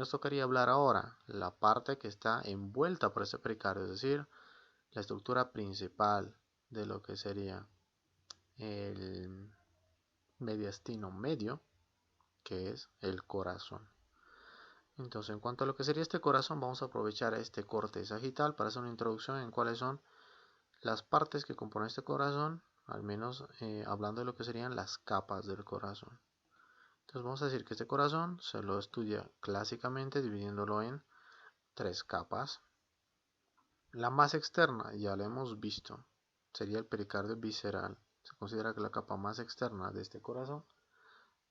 Nos tocaría hablar ahora la parte que está envuelta por este pericardio, es decir, la estructura principal de lo que sería el mediastino medio, que es el corazón. Entonces, en cuanto a lo que sería este corazón, vamos a aprovechar este corte sagital para hacer una introducción en cuáles son las partes que componen este corazón, al menos hablando de lo que serían las capas del corazón. Entonces vamos a decir que este corazón se lo estudia clásicamente dividiéndolo en tres capas. La más externa, ya la hemos visto, sería el pericardio visceral. Se considera que la capa más externa de este corazón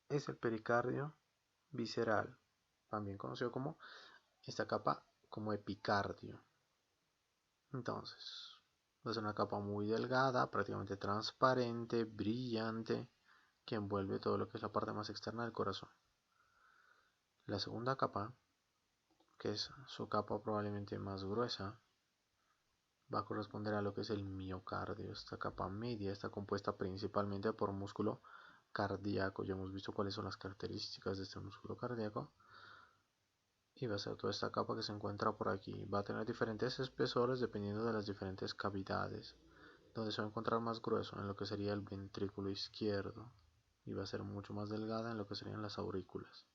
es el pericardio visceral, también conocido como esta capa como epicardio. Entonces, es una capa muy delgada, prácticamente transparente, brillante, que envuelve todo lo que es la parte más externa del corazón. La segunda capa, que es su capa probablemente más gruesa, va a corresponder a lo que es el miocardio. Esta capa media está compuesta principalmente por músculo cardíaco. Ya hemos visto cuáles son las características de este músculo cardíaco. Y va a ser toda esta capa que se encuentra por aquí. Va a tener diferentes espesores dependiendo de las diferentes cavidades. Donde se va a encontrar más grueso en lo que sería el ventrículo izquierdo. Y va a ser mucho más delgada en lo que serían las aurículas.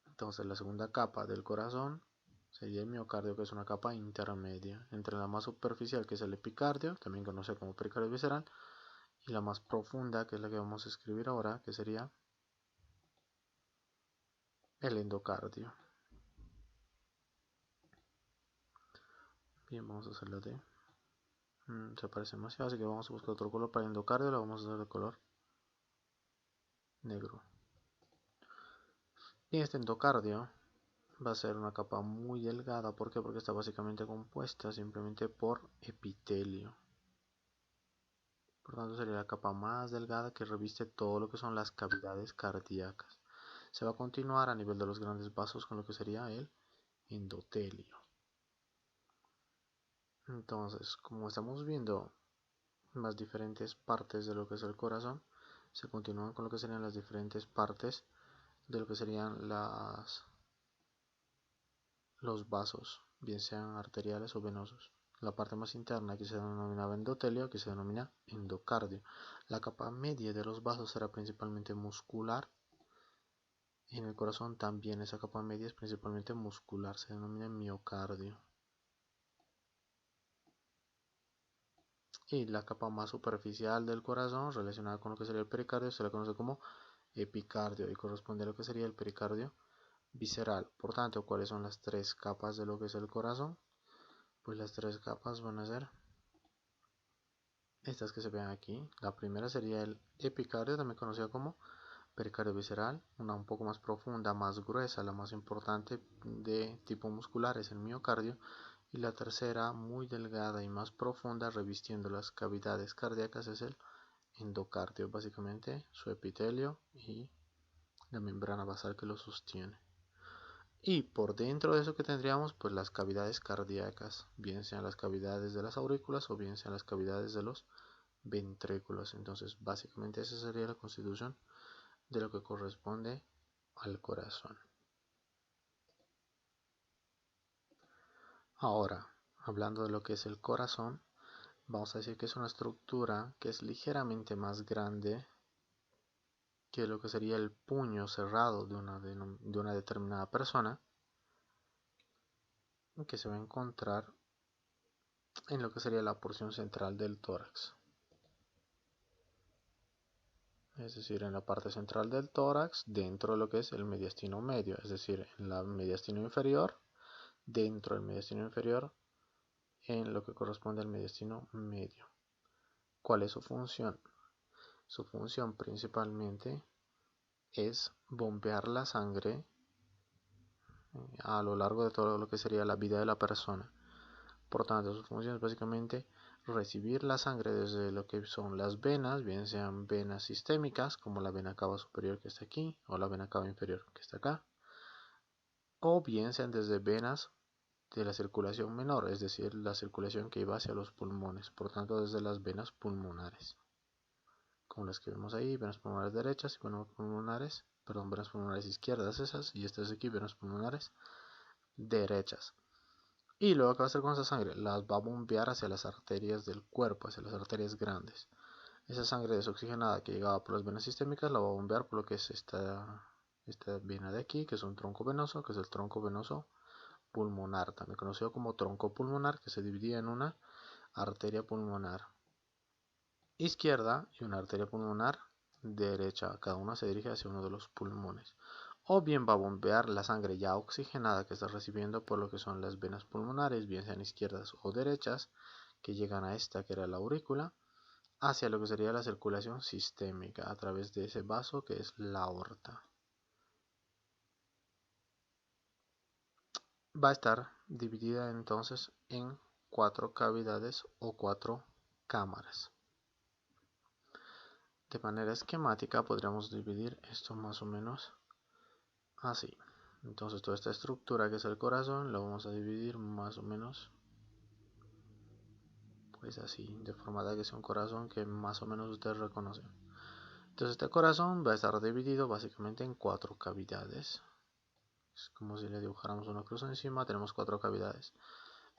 Entonces la segunda capa del corazón sería el miocardio, que es una capa intermedia entre la más superficial, que es el epicardio, también conocido como pericardio visceral, y la más profunda, que es la que vamos a escribir ahora, que sería el endocardio. Bien, vamos a hacerlo de... se parece demasiado, así que vamos a buscar otro color para el endocardio, lo vamos a hacer de color negro. Y este endocardio va a ser una capa muy delgada. ¿Por qué? Porque está básicamente compuesta simplemente por epitelio. Por tanto, sería la capa más delgada que reviste todo lo que son las cavidades cardíacas. Se va a continuar a nivel de los grandes vasos con lo que sería el endotelio. Entonces, como estamos viendo las diferentes partes de lo que es el corazón, se continúan con lo que serían las diferentes partes de lo que serían los vasos, bien sean arteriales o venosos. La parte más interna, que se denomina endotelio, que se denomina endocardio. La capa media de los vasos será principalmente muscular. En el corazón también esa capa media es principalmente muscular, se denomina miocardio. Y la capa más superficial del corazón, relacionada con lo que sería el pericardio, se la conoce como epicardio y corresponde a lo que sería el pericardio visceral. Por tanto, ¿cuáles son las tres capas de lo que es el corazón? Pues las tres capas van a ser estas que se ven aquí. La primera sería el epicardio, también conocido como pericardio visceral, una un poco más profunda, más gruesa, la más importante de tipo muscular es el miocardio, y la tercera, muy delgada y más profunda, revistiendo las cavidades cardíacas, es el endocardio, básicamente su epitelio y la membrana basal que lo sostiene. Y por dentro de eso que tendríamos pues las cavidades cardíacas, bien sean las cavidades de las aurículas o bien sean las cavidades de los ventrículos. Entonces básicamente esa sería la constitución de lo que corresponde al corazón. Ahora, hablando de lo que es el corazón, vamos a decir que es una estructura que es ligeramente más grande que lo que sería el puño cerrado de una determinada persona, que se va a encontrar en lo que sería la porción central del tórax. Es decir, en la parte central del tórax, dentro de lo que es el mediastino medio, es decir, en la mediastino inferior, dentro del mediastino inferior, en lo que corresponde al mediastino medio. ¿Cuál es su función? Su función principalmente es bombear la sangre a lo largo de todo lo que sería la vida de la persona. Por tanto, su función es básicamente recibir la sangre desde lo que son las venas, bien sean venas sistémicas, como la vena cava superior que está aquí, o la vena cava inferior que está acá, o bien sean desde venas de la circulación menor, es decir, la circulación que iba hacia los pulmones, por tanto desde las venas pulmonares, como las que vemos ahí, venas pulmonares derechas y venas pulmonares perdón, venas pulmonares izquierdas esas, y estas de aquí, venas pulmonares derechas. Y luego, ¿qué va a hacer con esa sangre? Las va a bombear hacia las arterias del cuerpo, hacia las arterias grandes. Esa sangre desoxigenada que llegaba por las venas sistémicas la va a bombear por lo que es esta vena de aquí, que es un tronco venoso, que es el tronco venoso pulmonar, también conocido como tronco pulmonar, que se dividía en una arteria pulmonar izquierda y una arteria pulmonar derecha. Cada una se dirige hacia uno de los pulmones. O bien va a bombear la sangre ya oxigenada que está recibiendo por lo que son las venas pulmonares, bien sean izquierdas o derechas, que llegan a esta que era la aurícula, hacia lo que sería la circulación sistémica a través de ese vaso que es la aorta. Va a estar dividida entonces en 4 cavidades o 4 cámaras. De manera esquemática podríamos dividir esto más o menos así. Entonces toda esta estructura que es el corazón la vamos a dividir más o menos pues así, de forma de que sea un corazón que más o menos ustedes reconocen. Entonces este corazón va a estar dividido básicamente en 4 cavidades. Es como si le dibujáramos una cruz encima, tenemos 4 cavidades.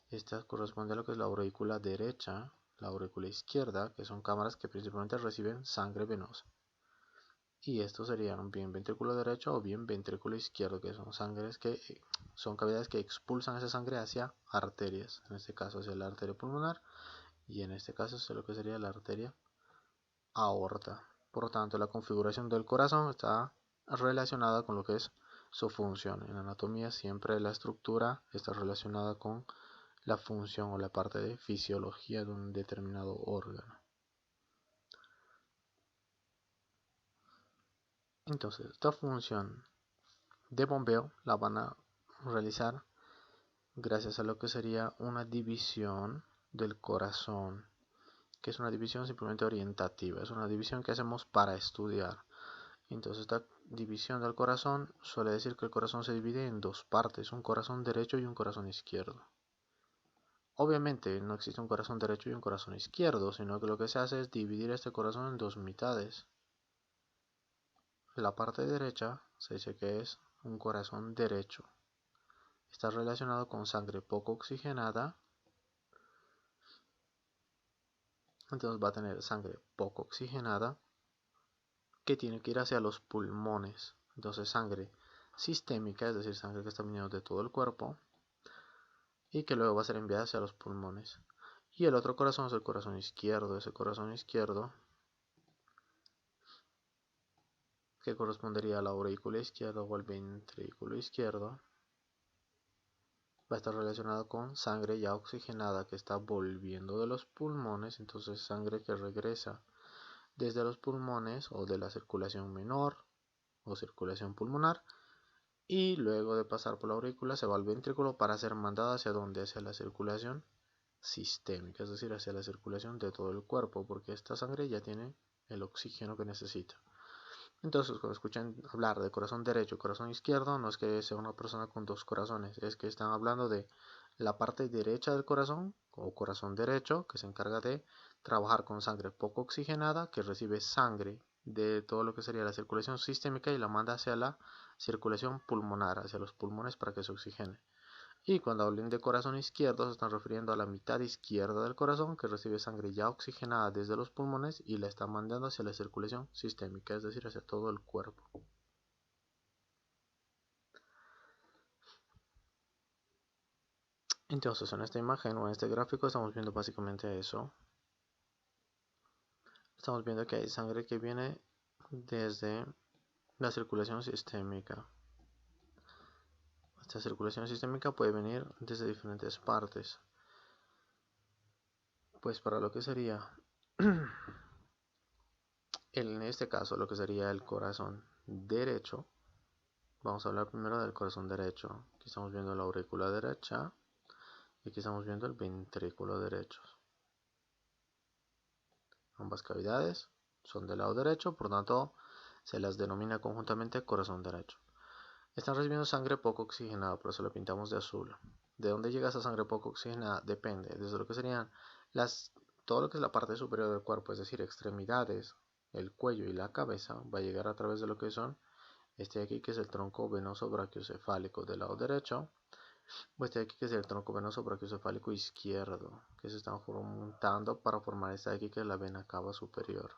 Esta corresponde a lo que es la aurícula derecha, la aurícula izquierda, que son cámaras que principalmente reciben sangre venosa. Y estos serían bien ventrículo derecho o bien ventrículo izquierdo, que son cavidades que expulsan esa sangre hacia arterias, en este caso hacia la arteria pulmonar y en este caso hacia lo que sería la arteria aorta. Por lo tanto, la configuración del corazón está relacionada con lo que es su función. En anatomía siempre la estructura está relacionada con la función o la parte de fisiología de un determinado órgano. Entonces, esta función de bombeo la van a realizar gracias a lo que sería una división del corazón, que es una división simplemente orientativa, es una división que hacemos para estudiar. Entonces esta división del corazón suele decir que el corazón se divide en 2 partes, un corazón derecho y un corazón izquierdo. Obviamente no existe un corazón derecho y un corazón izquierdo, sino que lo que se hace es dividir este corazón en 2 mitades. La parte derecha se dice que es un corazón derecho. Está relacionado con sangre poco oxigenada. Entonces va a tener sangre poco oxigenada que tiene que ir hacia los pulmones. Entonces sangre sistémica, es decir, sangre que está viniendo de todo el cuerpo y que luego va a ser enviada hacia los pulmones. Y el otro corazón es el corazón izquierdo. Ese corazón izquierdo, que correspondería a la aurícula izquierda o al ventrículo izquierdo, va a estar relacionado con sangre ya oxigenada que está volviendo de los pulmones. Entonces sangre que regresa desde los pulmones o de la circulación menor o circulación pulmonar, y luego de pasar por la aurícula se va al ventrículo para ser mandada hacia donde, hacia la circulación sistémica, es decir, hacia la circulación de todo el cuerpo, porque esta sangre ya tiene el oxígeno que necesita. Entonces, cuando escuchan hablar de corazón derecho y corazón izquierdo, no es que sea una persona con 2 corazones, es que están hablando de la parte derecha del corazón o corazón derecho, que se encarga de trabajar con sangre poco oxigenada, que recibe sangre de todo lo que sería la circulación sistémica y la manda hacia la circulación pulmonar, hacia los pulmones para que se oxigene. Y cuando hablen de corazón izquierdo se están refiriendo a la mitad izquierda del corazón que recibe sangre ya oxigenada desde los pulmones y la está mandando hacia la circulación sistémica, es decir, hacia todo el cuerpo. Entonces en esta imagen o en este gráfico estamos viendo básicamente eso. Estamos viendo que hay sangre que viene desde la circulación sistémica. Esta circulación sistémica puede venir desde diferentes partes. Pues para lo que sería en este caso lo que sería el corazón derecho, vamos a hablar primero del corazón derecho. Aquí estamos viendo la aurícula derecha y aquí estamos viendo el ventrículo derecho. Ambas cavidades son del lado derecho, por lo tanto se las denomina conjuntamente corazón derecho. Están recibiendo sangre poco oxigenada, por eso lo pintamos de azul. ¿De dónde llega esa sangre poco oxigenada? Depende, desde lo que serían todo lo que es la parte superior del cuerpo, es decir, extremidades, el cuello y la cabeza, va a llegar a través de lo que son Este de aquí que es el tronco venoso brachiocefálico del lado derecho, o este de aquí que es el tronco venoso brachiocefálico izquierdo, que se están juntando para formar esta de aquí que es la vena cava superior.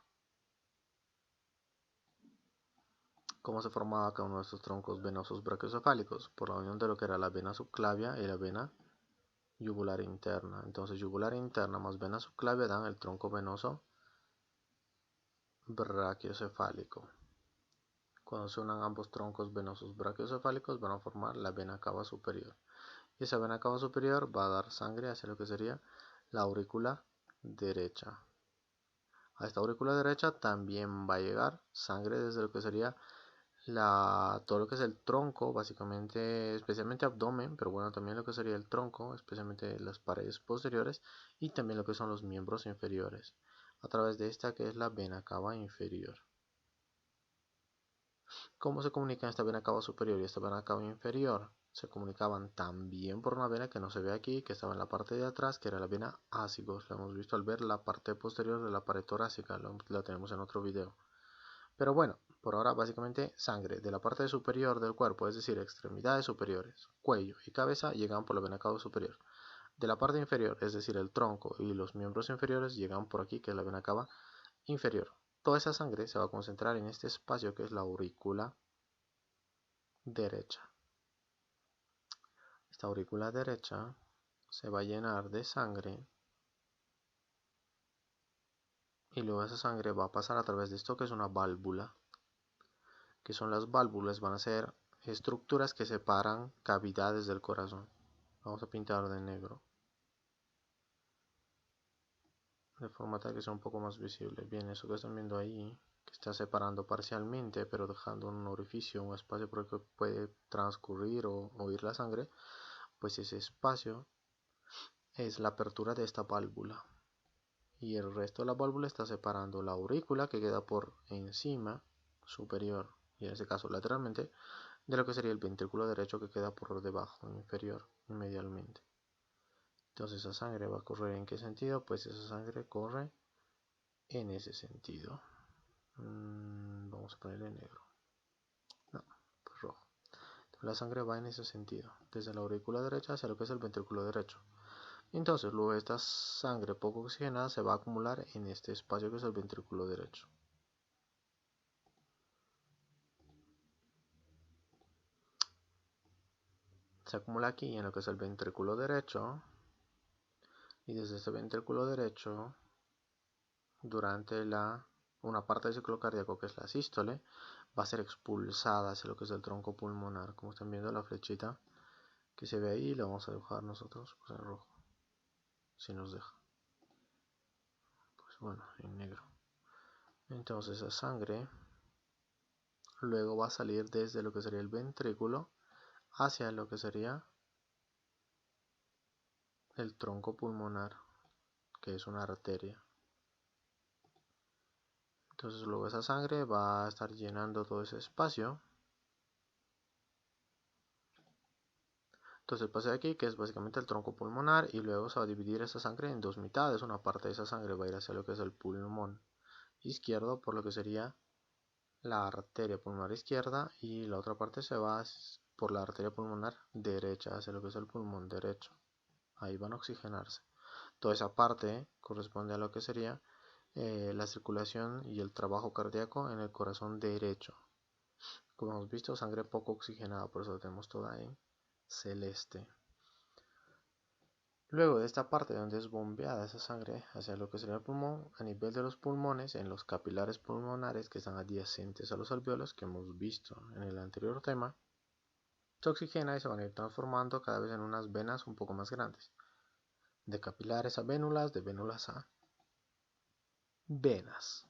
¿Cómo se formaba cada uno de estos troncos venosos brachiocefálicos? Por la unión de lo que era la vena subclavia y la vena yugular interna. Entonces yugular interna más vena subclavia dan el tronco venoso brachiocefálico. Cuando se unan ambos troncos venosos brachiocefálicos van a formar la vena cava superior. Y esa vena cava superior va a dar sangre hacia lo que sería la aurícula derecha. A esta aurícula derecha también va a llegar sangre desde lo que sería todo lo que es el tronco, básicamente, especialmente abdomen, pero bueno, también lo que sería el tronco, especialmente las paredes posteriores, y también lo que son los miembros inferiores, a través de esta que es la vena cava inferior. ¿Cómo se comunican esta vena cava superior y esta vena cava inferior? Se comunicaban también por una vena que no se ve aquí, que estaba en la parte de atrás, que era la vena ácigos. La hemos visto al ver la parte posterior de la pared torácica, la tenemos en otro video. Pero bueno, por ahora básicamente sangre de la parte superior del cuerpo, es decir, extremidades superiores, cuello y cabeza, llegan por la vena cava superior. De la parte inferior, es decir, el tronco y los miembros inferiores, llegan por aquí, que es la vena cava inferior. Toda esa sangre se va a concentrar en este espacio que es la aurícula derecha. Esta aurícula derecha se va a llenar de sangre y luego esa sangre va a pasar a través de esto que es una válvula, que son las válvulas, van a ser estructuras que separan cavidades del corazón. Vamos a pintar de negro, de forma tal que sea un poco más visible. Bien, eso que están viendo ahí, que está separando parcialmente, pero dejando un orificio, un espacio por el que puede transcurrir o ir la sangre, pues ese espacio es la apertura de esta válvula. Y el resto de la válvula está separando la aurícula, que queda por encima, superior, y en este caso lateralmente, de lo que sería el ventrículo derecho, que queda por debajo, inferior y medialmente. Entonces esa sangre va a correr ¿en qué sentido? Pues esa sangre corre en ese sentido. Vamos a ponerle negro. No, pues rojo. Entonces la sangre va en ese sentido, desde la aurícula derecha hacia lo que es el ventrículo derecho. Entonces luego esta sangre poco oxigenada se va a acumular en este espacio que es el ventrículo derecho. Se acumula aquí en lo que es el ventrículo derecho, y desde este ventrículo derecho, durante una parte del ciclo cardíaco que es la sístole, va a ser expulsada hacia lo que es el tronco pulmonar. Como están viendo la flechita que se ve ahí, la vamos a dibujar nosotros pues en rojo, si nos deja. Pues bueno, en negro. Entonces esa sangre luego va a salir desde lo que sería el ventrículo hacia lo que sería el tronco pulmonar, que es una arteria. Entonces luego esa sangre va a estar llenando todo ese espacio. Entonces pasa aquí, que es básicamente el tronco pulmonar, y luego se va a dividir esa sangre en dos mitades. Una parte de esa sangre va a ir hacia lo que es el pulmón izquierdo, por lo que sería la arteria pulmonar izquierda, y la otra parte se va por la arteria pulmonar derecha, hacia lo que es el pulmón derecho. Ahí van a oxigenarse. Toda esa parte corresponde a lo que sería la circulación y el trabajo cardíaco en el corazón derecho. Como hemos visto, sangre poco oxigenada, por eso la tenemos toda en celeste. Luego de esta parte donde es bombeada esa sangre hacia lo que sería el pulmón, a nivel de los pulmones, en los capilares pulmonares que están adyacentes a los alvéolos, que hemos visto en el anterior tema, se oxigena y se van a ir transformando cada vez en unas venas un poco más grandes. De capilares a vénulas, de vénulas a venas.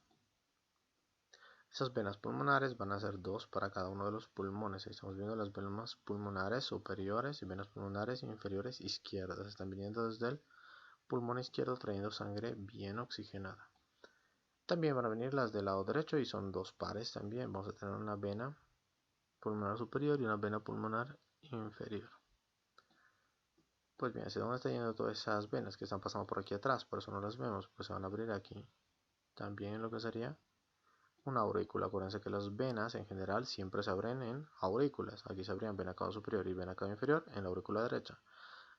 Esas venas pulmonares van a ser dos para cada uno de los pulmones. Ahí estamos viendo las venas pulmonares superiores y venas pulmonares inferiores izquierdas. Están viniendo desde el pulmón izquierdo trayendo sangre bien oxigenada. También van a venir las del lado derecho y son dos pares también. Vamos a tener una vena pulmonar superior y una vena pulmonar inferior. Pues bien, ¿hacia dónde están yendo todas esas venas que están pasando por aquí atrás? Por eso no las vemos, pues se van a abrir aquí. También lo que sería una aurícula. Acuérdense que las venas en general siempre se abren en aurículas. Aquí se abrían vena cava superior y vena cava inferior en la aurícula derecha.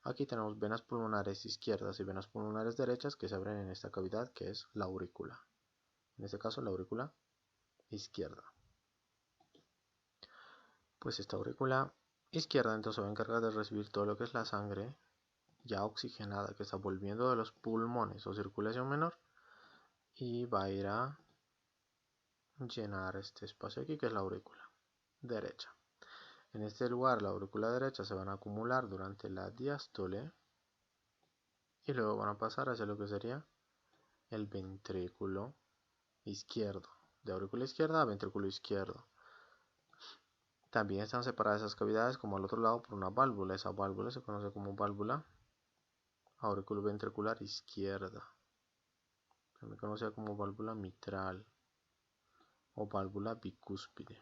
Aquí tenemos venas pulmonares izquierdas y venas pulmonares derechas que se abren en esta cavidad que es la aurícula. En este caso la aurícula izquierda. Pues esta aurícula izquierda entonces va a encargar de recibir todo lo que es la sangre ya oxigenada que está volviendo de los pulmones o circulación menor y va a ir a llenar este espacio aquí que es la aurícula derecha. En este lugar la aurícula derecha se van a acumular durante la diástole y luego van a pasar hacia lo que sería el ventrículo izquierdo, de aurícula izquierda a ventrículo izquierdo. También están separadas esas cavidades como al otro lado por una válvula. Esa válvula se conoce como válvula auriculoventricular izquierda, también conocida como válvula mitral o válvula bicúspide.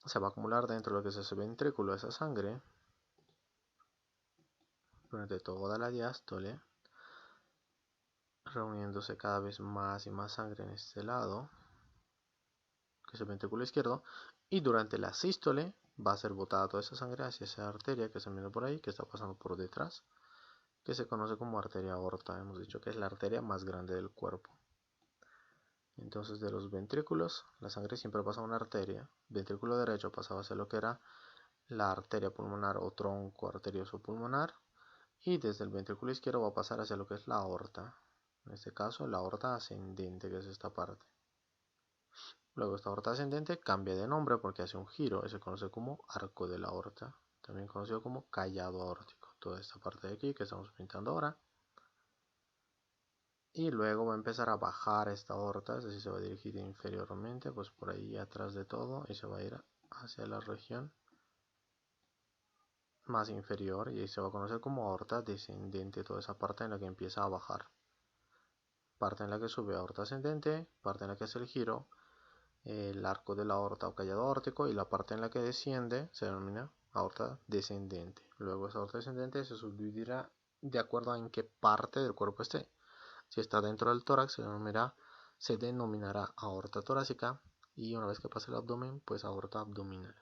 Se va a acumular dentro de lo que es ese ventrículo esa sangre durante toda la diástole, reuniéndose cada vez más y más sangre en este lado, que es el ventrículo izquierdo, y durante la sístole va a ser botada toda esa sangre hacia esa arteria que están viendo por ahí, que está pasando por detrás, que se conoce como arteria aorta. Hemos dicho que es la arteria más grande del cuerpo. Entonces de los ventrículos, la sangre siempre pasa a una arteria. Ventrículo derecho pasaba a ser lo que era la arteria pulmonar o tronco arterioso pulmonar. Y desde el ventrículo izquierdo va a pasar hacia lo que es la aorta. En este caso, la aorta ascendente, que es esta parte. Luego esta aorta ascendente cambia de nombre porque hace un giro y se conoce como arco de la aorta. También conocido como callado aórtico. Toda esta parte de aquí que estamos pintando ahora. Y luego va a empezar a bajar esta aorta, es decir, se va a dirigir inferiormente, pues por ahí atrás de todo, y se va a ir hacia la región más inferior, y ahí se va a conocer como aorta descendente, toda esa parte en la que empieza a bajar. Parte en la que sube aorta ascendente, parte en la que hace el giro, el arco de la aorta o callado aórtico, y la parte en la que desciende se denomina aorta descendente. Luego esa aorta descendente se subdividirá de acuerdo a en qué parte del cuerpo esté. Si está dentro del tórax se denominará aorta torácica y una vez que pase el abdomen, pues aorta abdominal.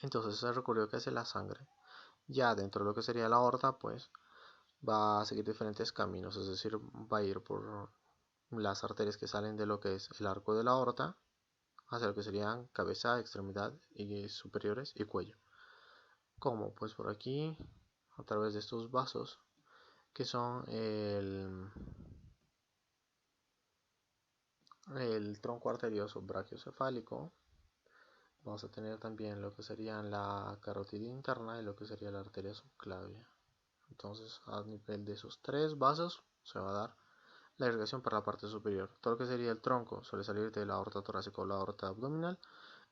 Entonces ese recorrido que hace la sangre, ya dentro de lo que sería la aorta, pues va a seguir diferentes caminos, es decir, va a ir por las arterias que salen de lo que es el arco de la aorta hacia lo que serían cabeza, extremidad y superiores y cuello. Como pues por aquí, a través de estos vasos que son el tronco arterioso brachiocefálico. Vamos a tener también lo que serían la carótida interna y lo que sería la arteria subclavia. Entonces, a nivel de esos tres vasos se va a dar la irrigación para la parte superior. Todo lo que sería el tronco suele salir de la aorta torácica o la aorta abdominal,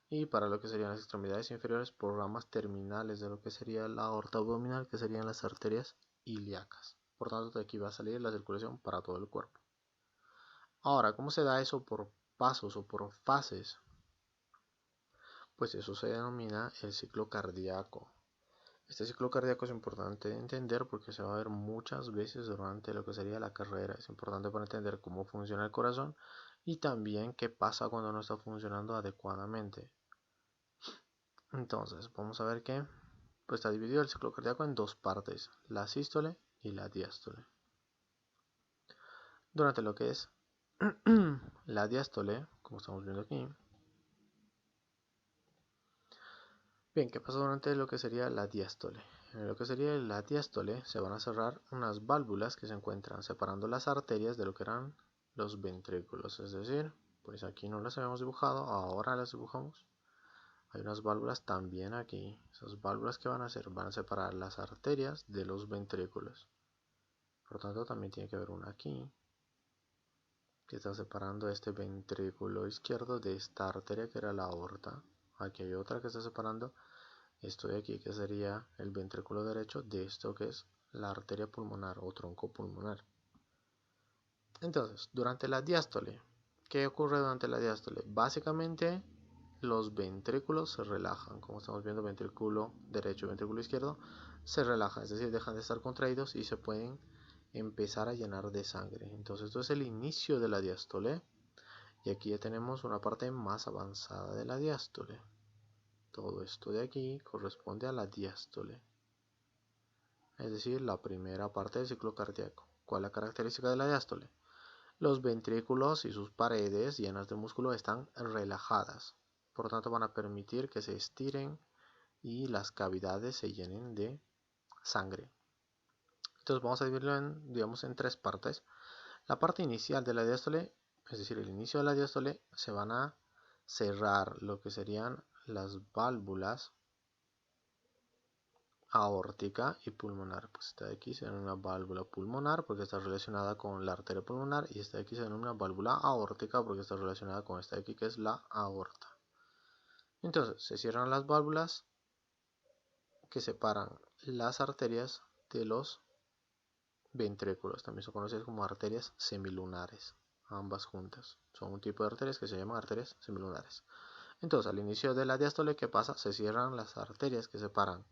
y para lo que serían las extremidades inferiores por ramas terminales de lo que sería la aorta abdominal, que serían las arterias ilíacas. Por tanto, de aquí va a salir la circulación para todo el cuerpo. Ahora, ¿cómo se da eso por pasos o por fases? Pues eso se denomina el ciclo cardíaco. Este ciclo cardíaco es importante de entender porque se va a ver muchas veces durante lo que sería la carrera. Es importante para entender cómo funciona el corazón y también qué pasa cuando no está funcionando adecuadamente. Entonces, vamos a ver que pues está dividido el ciclo cardíaco en dos partes, la sístole y la diástole. Durante lo que es la diástole, como estamos viendo aquí. Bien, ¿qué pasa durante lo que sería la diástole? En lo que sería la diástole se van a cerrar unas válvulas que se encuentran separando las arterias de lo que eran los ventrículos. Es decir, pues aquí no las habíamos dibujado, ahora las dibujamos. Hay unas válvulas también aquí. Esas válvulas que van a hacer van a separar las arterias de los ventrículos. Por lo tanto, también tiene que haber una aquí que está separando este ventrículo izquierdo de esta arteria que era la aorta. Aquí hay otra que está separando esto de aquí que sería el ventrículo derecho de esto que es la arteria pulmonar o tronco pulmonar. Entonces, durante la diástole, ¿qué ocurre durante la diástole? Básicamente los ventrículos se relajan, como estamos viendo, ventrículo derecho y ventrículo izquierdo se relajan, es decir, dejan de estar contraídos y se pueden empezar a llenar de sangre. Entonces esto es el inicio de la diástole. Y aquí ya tenemos una parte más avanzada de la diástole. Todo esto de aquí corresponde a la diástole. Es decir, la primera parte del ciclo cardíaco. ¿Cuál es la característica de la diástole? Los ventrículos y sus paredes llenas de músculo están relajadas. Por lo tanto, van a permitir que se estiren y las cavidades se llenen de sangre. Entonces vamos a dividirlo en tres partes. La parte inicial de la diástole, es decir, el inicio de la diástole, se van a cerrar lo que serían las válvulas aórtica y pulmonar. Pues esta de aquí se denomina válvula pulmonar porque está relacionada con la arteria pulmonar, y esta de aquí se denomina válvula aórtica porque está relacionada con esta de aquí, que es la aorta. Entonces se cierran las válvulas que separan las arterias de los ventrículos. También son conocidas como arterias semilunares, ambas juntas. Son un tipo de arterias que se llaman arterias semilunares. Entonces, al inicio de la diástole, ¿qué pasa? Se cierran las arterias que separan,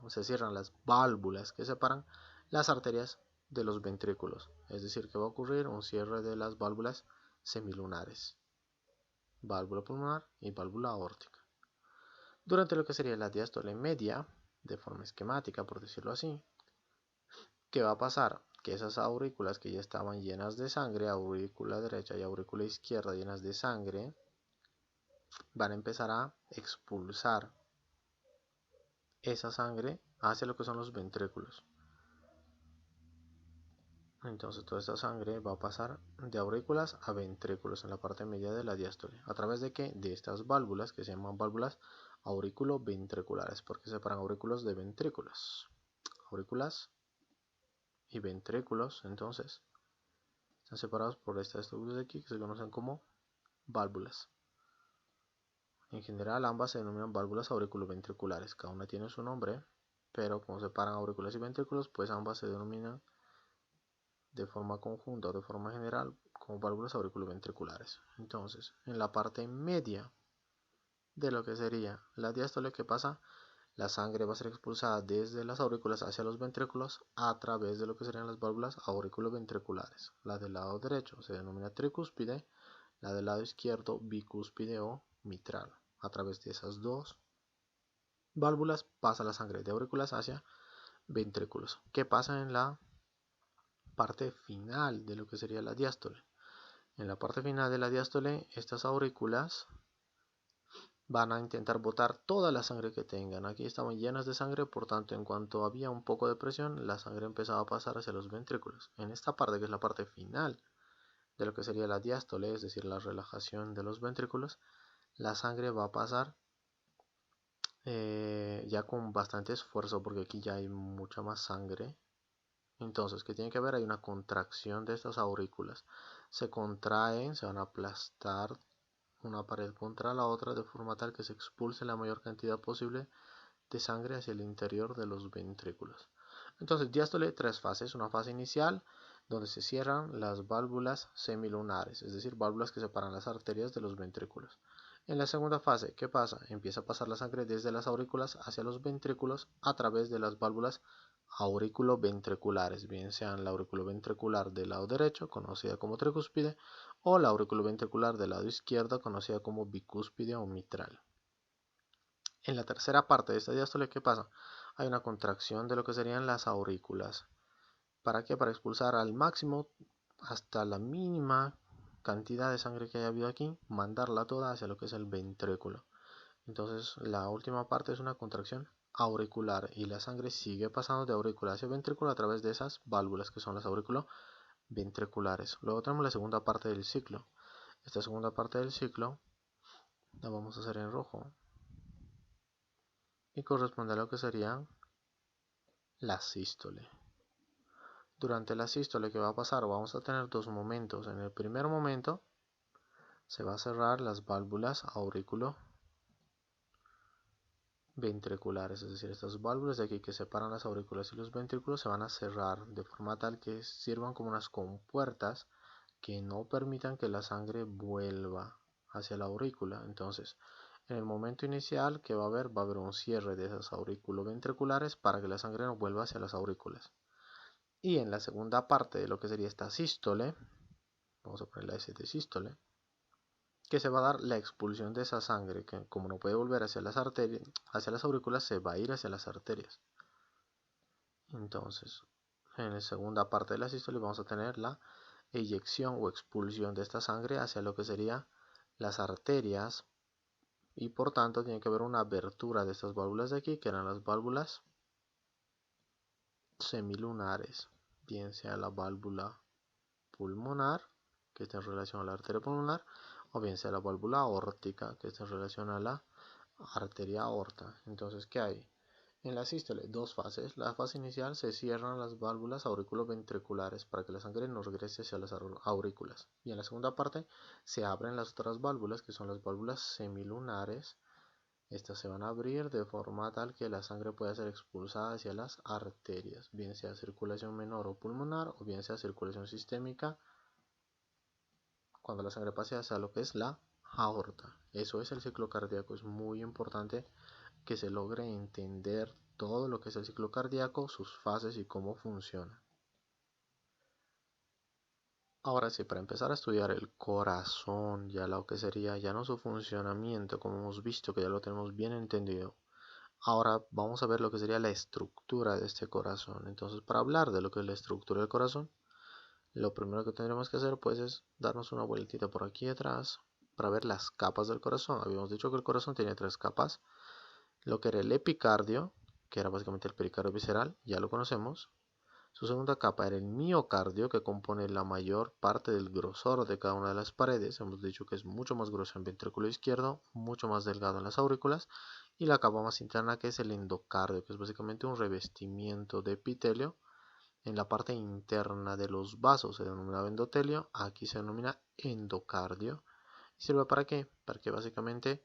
se cierran las válvulas que separan las arterias de los ventrículos. Es decir, que va a ocurrir un cierre de las válvulas semilunares, válvula pulmonar y válvula aórtica. Durante lo que sería la diástole media, de forma esquemática, por decirlo así, ¿qué va a pasar? Que esas aurículas que ya estaban llenas de sangre, aurícula derecha y aurícula izquierda llenas de sangre, van a empezar a expulsar esa sangre hacia lo que son los ventrículos. Entonces toda esta sangre va a pasar de aurículas a ventrículos en la parte media de la diástole. ¿A través de qué? De estas válvulas que se llaman válvulas auriculoventriculares, porque separan aurículos de ventrículos. Aurículas y ventrículos, entonces, están separados por estas estructuras de aquí que se conocen como válvulas. En general, ambas se denominan válvulas auriculoventriculares. Cada una tiene su nombre, pero como separan aurículas y ventrículos, pues ambas se denominan de forma conjunta o de forma general como válvulas auriculoventriculares. Entonces, en la parte media de lo que sería la diástole, ¿qué pasa? La sangre va a ser expulsada desde las aurículas hacia los ventrículos a través de lo que serían las válvulas auriculoventriculares. La del lado derecho se denomina tricúspide, la del lado izquierdo bicúspide o mitral. A través de esas dos válvulas pasa la sangre de aurículas hacia ventrículos. ¿Qué pasa en la parte final de lo que sería la diástole? En la parte final de la diástole, estas aurículas van a intentar botar toda la sangre que tengan. Aquí estaban llenas de sangre, por tanto, en cuanto había un poco de presión, la sangre empezaba a pasar hacia los ventrículos. En esta parte, que es la parte final de lo que sería la diástole, es decir, la relajación de los ventrículos, la sangre va a pasar ya con bastante esfuerzo, porque aquí ya hay mucha más sangre. Entonces, ¿qué tiene que haber? Hay una contracción de estas aurículas. Se contraen, se van a aplastar una pared contra la otra de forma tal que se expulse la mayor cantidad posible de sangre hacia el interior de los ventrículos. Entonces, diástole, tres fases. Una fase inicial, donde se cierran las válvulas semilunares, es decir, válvulas que separan las arterias de los ventrículos. En la segunda fase, ¿qué pasa? Empieza a pasar la sangre desde las aurículas hacia los ventrículos a través de las válvulas auriculoventriculares, bien sean la auriculoventricular del lado derecho, conocida como tricúspide, o la auriculoventricular del lado izquierdo, conocida como bicúspide o mitral. En la tercera parte de esta diástole, ¿qué pasa? Hay una contracción de lo que serían las aurículas. ¿Para qué? Para expulsar al máximo hasta la mínima cantidad de sangre que haya habido aquí, mandarla toda hacia lo que es el ventrículo. Entonces la última parte es una contracción auricular y la sangre sigue pasando de aurícula hacia ventrículo a través de esas válvulas que son las auriculoventriculares. Luego tenemos la segunda parte del ciclo. Esta segunda parte del ciclo la vamos a hacer en rojo y corresponde a lo que sería la sístole. Durante la sístole, ¿qué va a pasar? Vamos a tener dos momentos. En el primer momento se va a cerrar las válvulas auriculoventriculares, es decir, estas válvulas de aquí que separan las aurículas y los ventrículos se van a cerrar de forma tal que sirvan como unas compuertas que no permitan que la sangre vuelva hacia la aurícula. Entonces, en el momento inicial que va a haber un cierre de esas auriculoventriculares para que la sangre no vuelva hacia las aurículas. Y en la segunda parte de lo que sería esta sístole, vamos a poner la S de sístole, que se va a dar la expulsión de esa sangre, que como no puede volver hacia las arterias, hacia las aurículas, se va a ir hacia las arterias. Entonces, en la segunda parte de la sístole vamos a tener la eyección o expulsión de esta sangre hacia lo que sería las arterias, y por tanto tiene que haber una abertura de estas válvulas de aquí, que eran las válvulas semilunares, bien sea la válvula pulmonar, que está en relación a la arteria pulmonar, o bien sea la válvula aórtica, que está en relación a la arteria aorta. Entonces, ¿qué hay? En la sístole, dos fases. La fase inicial se cierran las válvulas auriculoventriculares para que la sangre no regrese hacia las aurículas. Y en la segunda parte se abren las otras válvulas, que son las válvulas semilunares. Estas se van a abrir de forma tal que la sangre pueda ser expulsada hacia las arterias, bien sea circulación menor o pulmonar, o bien sea circulación sistémica, cuando la sangre pase hacia lo que es la aorta. Eso es el ciclo cardíaco. Es muy importante que se logre entender todo lo que es el ciclo cardíaco, sus fases y cómo funciona. Ahora sí, para empezar a estudiar el corazón, ya lo que sería ya no su funcionamiento, como hemos visto que ya lo tenemos bien entendido. Ahora vamos a ver lo que sería la estructura de este corazón. Entonces, para hablar de lo que es la estructura del corazón, lo primero que tendremos que hacer pues es darnos una vueltita por aquí atrás para ver las capas del corazón. Habíamos dicho que el corazón tenía tres capas. Lo que era el epicardio, que era básicamente el pericardio visceral, ya lo conocemos. Su segunda capa era el miocardio, que compone la mayor parte del grosor de cada una de las paredes. Hemos dicho que es mucho más grueso en el ventrículo izquierdo, mucho más delgado en las aurículas. Y la capa más interna, que es el endocardio, que es básicamente un revestimiento de epitelio en la parte interna de los vasos. Se denomina endotelio, aquí se denomina endocardio. ¿Y sirve para qué? Para que básicamente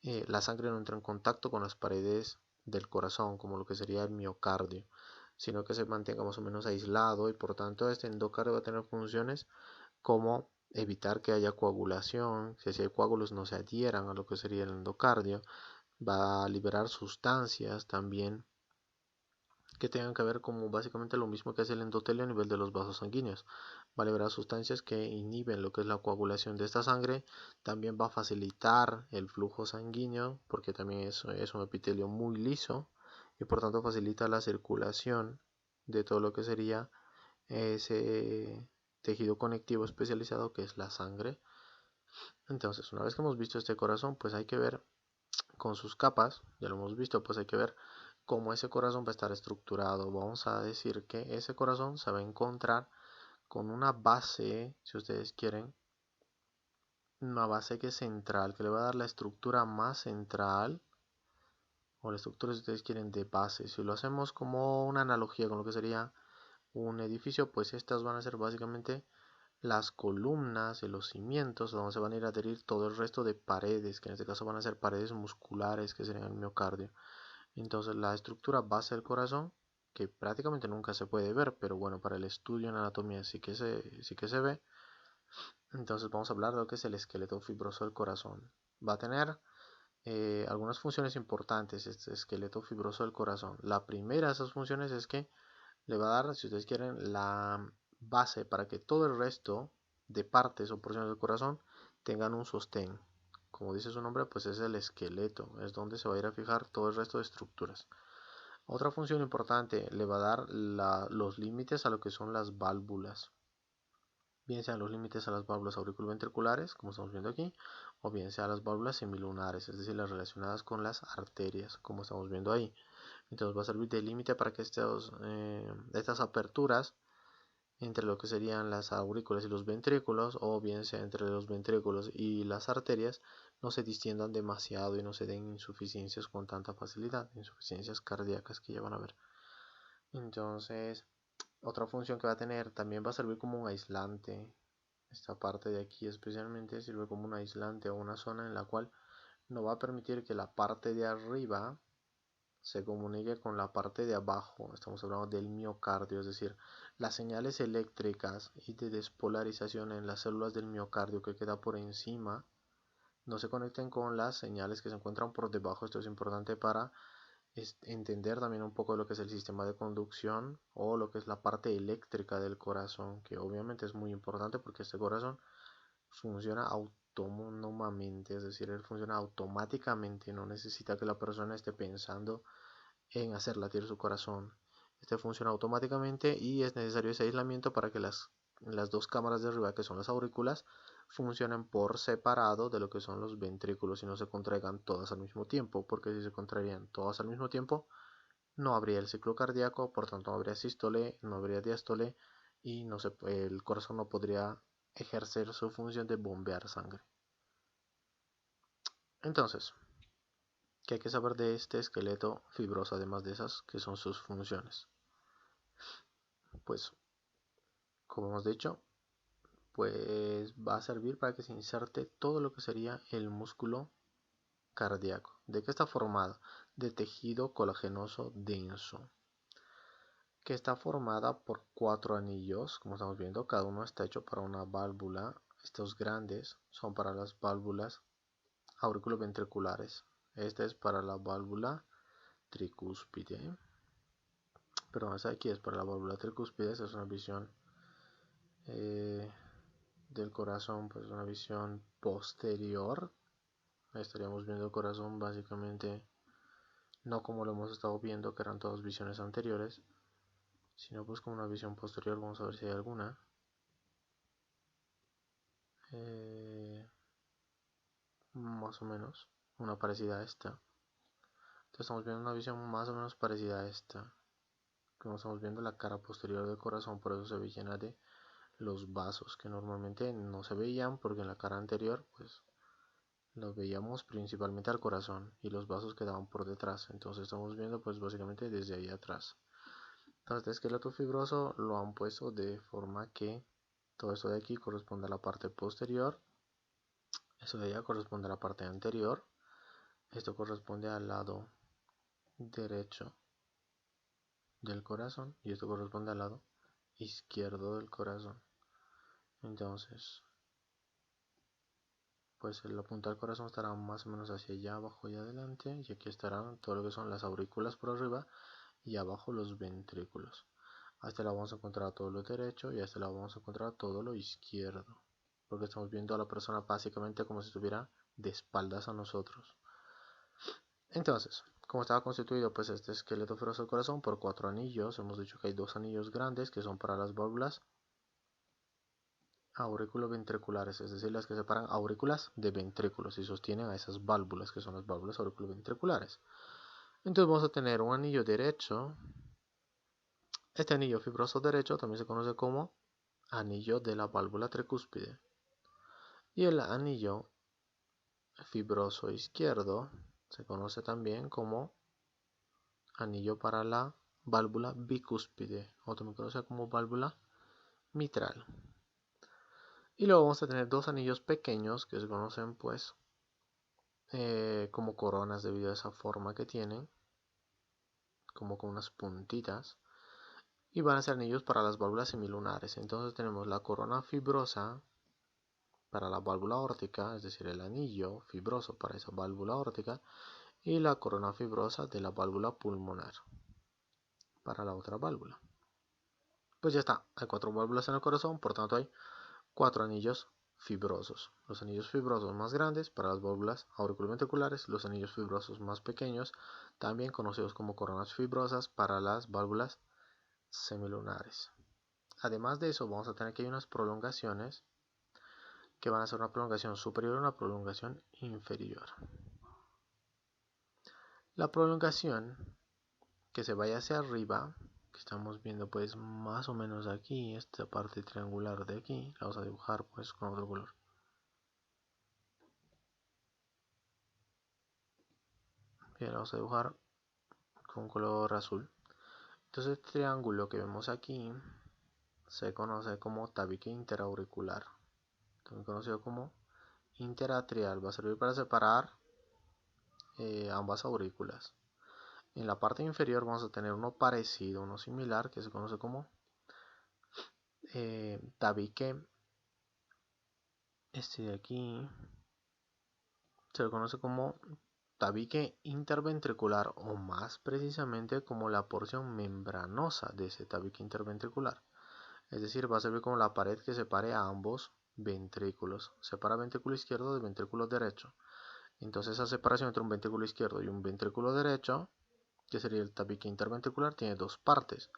la sangre no entra en contacto con las paredes del corazón, como lo que sería el miocardio, sino que se mantenga más o menos aislado, y por tanto este endocardio va a tener funciones como evitar que haya coagulación, que si hay coágulos no se adhieran a lo que sería el endocardio, va a liberar sustancias también que tengan que ver como básicamente lo mismo que hace el endotelio a nivel de los vasos sanguíneos. Va a liberar sustancias que inhiben lo que es la coagulación de esta sangre. También va a facilitar el flujo sanguíneo, porque también es un epitelio muy liso, y por tanto facilita la circulación de todo lo que sería ese tejido conectivo especializado que es la sangre. Entonces, una vez que hemos visto este corazón, pues hay que ver con sus capas, ya lo hemos visto, pues hay que ver cómo ese corazón va a estar estructurado. Vamos a decir que ese corazón se va a encontrar con una base, si ustedes quieren, una base que es central, que le va a dar la estructura más central, o la estructura, si ustedes quieren, de base. Si lo hacemos como una analogía con lo que sería un edificio, pues estas van a ser básicamente las columnas y los cimientos, donde se van a ir a adherir todo el resto de paredes, que en este caso van a ser paredes musculares, que serían el miocardio. Entonces la estructura base del corazón, que prácticamente nunca se puede ver, pero bueno, para el estudio en anatomía sí que se ve. Entonces vamos a hablar de lo que es el esqueleto fibroso del corazón. Va a tener algunas funciones importantes este esqueleto fibroso del corazón. La primera de esas funciones es que le va a dar, si ustedes quieren, la base para que todo el resto de partes o porciones del corazón tengan un sostén. Como dice su nombre, pues es el esqueleto, es donde se va a ir a fijar todo el resto de estructuras. Otra función importante, le va a dar los límites a lo que son las válvulas, bien sean los límites a las válvulas auriculoventriculares, como estamos viendo aquí, o bien sean las válvulas semilunares, es decir, las relacionadas con las arterias, como estamos viendo ahí. Entonces va a servir de límite para que estas aperturas entre lo que serían las aurículas y los ventrículos, o bien sea entre los ventrículos y las arterias, no se distiendan demasiado y no se den insuficiencias con tanta facilidad, insuficiencias cardíacas que ya van a ver. Entonces, otra función que va a tener, también va a servir como un aislante. Esta parte de aquí especialmente sirve como un aislante o una zona en la cual no va a permitir que la parte de arriba se comunique con la parte de abajo. Estamos hablando del miocardio, es decir, las señales eléctricas y de despolarización en las células del miocardio que queda por encima no se conecten con las señales que se encuentran por debajo. Esto es importante para es entender también un poco lo que es el sistema de conducción o lo que es la parte eléctrica del corazón, que obviamente es muy importante porque este corazón funciona autónomamente, es decir, él funciona automáticamente, no necesita que la persona esté pensando en hacer latir su corazón. Este funciona automáticamente y es necesario ese aislamiento para que las dos cámaras de arriba, que son las aurículas, funcionen por separado de lo que son los ventrículos y no se contraigan todas al mismo tiempo, porque si se contraerían todas al mismo tiempo, no habría el ciclo cardíaco, por tanto no habría sístole, no habría diástole y el corazón no podría ejercer su función de bombear sangre. Entonces, ¿qué hay que saber de este esqueleto fibroso además de esas que son sus funciones? Pues, como hemos dicho, pues va a servir para que se inserte todo lo que sería el músculo cardíaco. ¿De qué está formado? De tejido colagenoso denso, que está formada por 4 anillos, como estamos viendo, cada uno está hecho para una válvula. Estos grandes son para las válvulas auriculoventriculares. Este es para la válvula tricúspide. Perdón, esta aquí es para la válvula tricúspide. Esta es una visión del corazón, pues una visión posterior. Estaríamos viendo el corazón básicamente no como lo hemos estado viendo, que eran todas visiones anteriores, sino pues como una visión posterior. Vamos a ver si hay alguna. Más o menos una parecida a esta. Entonces estamos viendo una visión más o menos parecida a esta. Como estamos viendo la cara posterior del corazón, por eso se ve llena de los vasos que normalmente no se veían, porque en la cara anterior pues los veíamos principalmente al corazón y los vasos quedaban por detrás. Entonces estamos viendo pues básicamente desde ahí atrás. Entonces este esqueleto fibroso lo han puesto de forma que todo esto de aquí corresponde a la parte posterior, eso de allá corresponde a la parte anterior, esto corresponde al lado derecho del corazón y esto corresponde al lado izquierdo del corazón. Entonces pues la punta del corazón estará más o menos hacia allá abajo y adelante, y aquí estarán todo lo que son las aurículas por arriba y abajo los ventrículos. A este lado vamos a encontrar todo lo derecho y a este lado vamos a encontrar todo lo izquierdo, porque estamos viendo a la persona básicamente como si estuviera de espaldas a nosotros. Entonces, ¿cómo estaba constituido? Pues este esqueleto fibroso del corazón por 4 anillos. Hemos dicho que hay 2 anillos grandes que son para las válvulas auriculoventriculares, es decir, las que separan aurículas de ventrículos y sostienen a esas válvulas que son las válvulas auriculoventriculares. Entonces vamos a tener un anillo derecho. Este anillo fibroso derecho también se conoce como anillo de la válvula tricúspide. Y el anillo fibroso izquierdo se conoce también como anillo para la válvula bicúspide, o también conocida como válvula mitral. Y luego vamos a tener 2 anillos pequeños que se conocen pues como coronas debido a esa forma que tienen, como con unas puntitas, y van a ser anillos para las válvulas semilunares. Entonces tenemos la corona fibrosa para la válvula aórtica, es decir, el anillo fibroso para esa válvula aórtica, y la corona fibrosa de la válvula pulmonar para la otra válvula. Pues ya está, hay 4 válvulas en el corazón, por tanto hay 4 anillos fibrosos. Los anillos fibrosos más grandes para las válvulas auriculoventriculares, los anillos fibrosos más pequeños, también conocidos como coronas fibrosas para las válvulas semilunares. Además de eso, vamos a tener que hay unas prolongaciones que van a ser una prolongación superior y una prolongación inferior. La prolongación que se vaya hacia arriba, que estamos viendo pues más o menos aquí, esta parte triangular de aquí, la vamos a dibujar pues con otro color. Bien, la vamos a dibujar con color azul. Entonces el triángulo que vemos aquí se conoce como tabique interauricular, también conocido como interatrial. Va a servir para separar ambas aurículas. En la parte inferior vamos a tener uno parecido, uno similar, que se conoce como tabique, este de aquí se le conoce como tabique interventricular, o más precisamente como la porción membranosa de ese tabique interventricular. Es decir, va a servir como la pared que separe a ambos ventrículos. Separa ventrículo izquierdo de ventrículo derecho. Entonces esa separación entre un ventrículo izquierdo y un ventrículo derecho, que sería el tabique interventricular, tiene dos partes.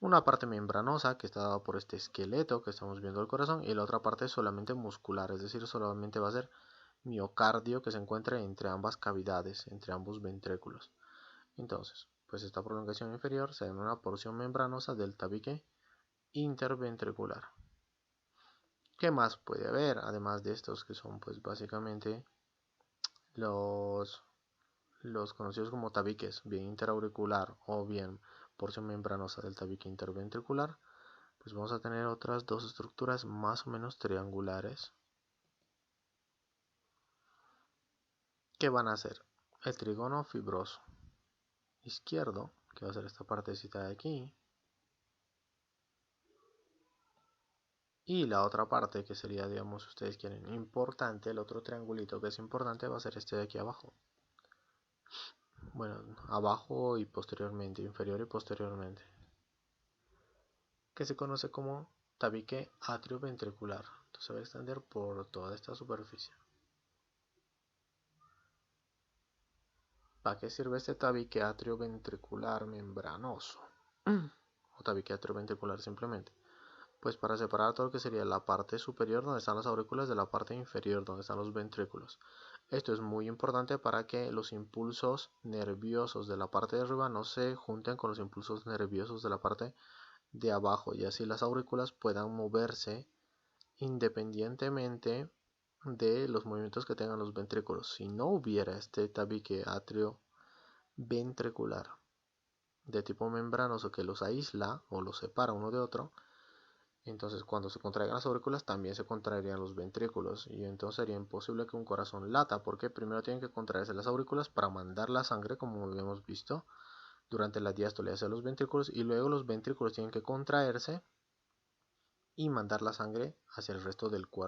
Una parte membranosa, que está dada por este esqueleto que estamos viendo del corazón, y la otra parte solamente muscular, es decir, solamente va a ser miocardio que se encuentre entre ambas cavidades, entre ambos ventrículos. Entonces, pues esta prolongación inferior se da en una porción membranosa del tabique interventricular. ¿Qué más puede haber? Además de estos que son pues básicamente los conocidos como tabiques, bien interauricular o bien porción membranosa del tabique interventricular, pues vamos a tener otras dos estructuras más o menos triangulares que van a ser el trígono fibroso izquierdo, que va a ser esta partecita de aquí, y la otra parte que sería, digamos, si ustedes quieren, importante, el otro triangulito que es importante va a ser este de aquí abajo. Bueno, abajo y posteriormente, inferior y posteriormente, que se conoce como tabique atrioventricular. Entonces se va a extender por toda esta superficie. ¿Para qué sirve este tabique atrioventricular membranoso? O tabique atrioventricular simplemente. Pues para separar todo lo que sería la parte superior donde están las aurículas de la parte inferior donde están los ventrículos. Esto es muy importante para que los impulsos nerviosos de la parte de arriba no se junten con los impulsos nerviosos de la parte de abajo, y así las aurículas puedan moverse independientemente de los movimientos que tengan los ventrículos. Si no hubiera este tabique atrioventricular de tipo membranoso que los aísla o los separa uno de otro, entonces cuando se contraigan las aurículas también se contraerían los ventrículos, y entonces sería imposible que un corazón lata, porque primero tienen que contraerse las aurículas para mandar la sangre, como hemos visto durante la diástole, hacia los ventrículos, y luego los ventrículos tienen que contraerse y mandar la sangre hacia el resto del cuerpo.